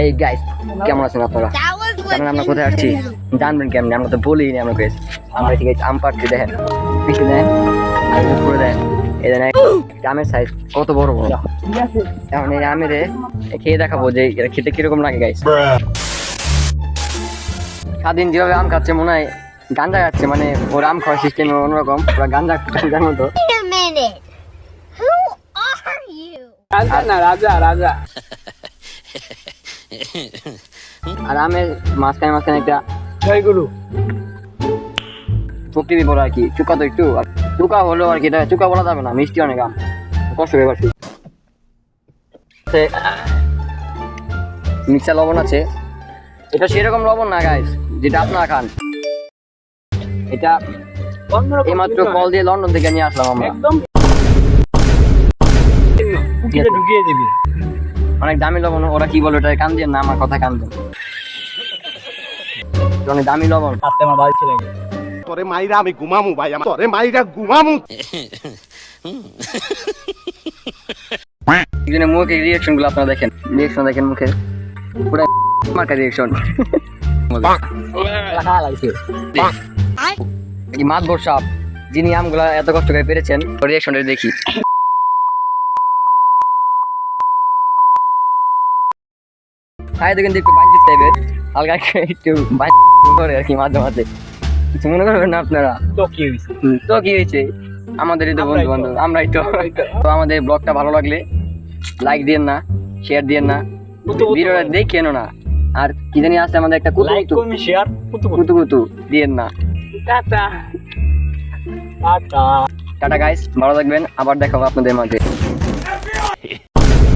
এই গাইস কেমন আছেন আপনারা? জানেন আমরা কোথায় আসছি? জানবেন কেমনি? আমরা তো বলিনি আমরা গাইস। আমরা ঠিক আছে আম পাড়ছি, দেখেন পিছনে দেখেন আর উপরে দেখেন, এই দেখেন আমের সাইজ কত বড় বড়। এখন এই আমের খেয়ে দেখাবো যে এটা খেতে কিরকম লাগে গাইস। স্বাধীন যেভাবে আম খাচ্ছে মনে হয় গাঞ্জা খাচ্ছে, মানে ওর আম খাওয়ার সিস্টেম অন্যরকম, ওরা গাঞ্জার মতো। Wait a minute. Who are you? রাজা আর আমের মাঝখানে মাঝখানে একটা জয়গুরু প্রকৃতি বড় আর কি, চুকা তো একটু চুকা হলো আর কি, এটা চুকা বলা যাবে না, মিষ্টি অনেক আম, কষ্ট ব্যাপার। মিক্সার লবণ আছে, এটা সেরকম লবণ না গাইস যেটা আপনারা খান। এটা এইমাত্র কল দিয়ে লন্ডন থেকে নিয়ে আসলাম আমরা। একদম ঢুকিয়ে দিবি। অনেক দামি লবণ, ওরা কি বলে ওটা কান দিয়ে না, আমার কথা কান দেন, অনেক দামি লবণ। কাটতে আমার বাড়ি ছেলে তোরে মাইরা আমি ঘুমামু ভাই, আমার তোরে মাইরা ঘুমামু। একজনের মুখে রিয়াকশন গুলো আপনারা দেখেন, রিয়াকশন দেখেন মুখে, পুরো মার্কা রিয়াকশন। এই মাতবর সাপ যিনি আমগুলা এত কষ্ট করে পেরেছেন, রিয়াকশনটা দেখি। খাইতে কিন্তু একটু বাঞ্চিত টাইপের, হালকা একটু করে আর কি মাঝে মাঝে, কিছু মনে করবেন না আপনারা। তো কি হয়েছে? তো কি হয়েছে, আমাদেরই তো বন্ধু বান্ধব, আমরাই তো। তো আমাদের ব্লগটা ভালো লাগলে লাইক দিয়েন না, শেয়ার দিয়েন না, ভিডিওটা দেখেন না, আর কি জানি আছে আমাদের একটা লাইক কুতু কমেন্ট শেয়ার কুতু দিয়েন না। Tata tata. টাটা গাইস, ভালো থাকবেন, আবার দেখা হবে আপনাদের মাঝে।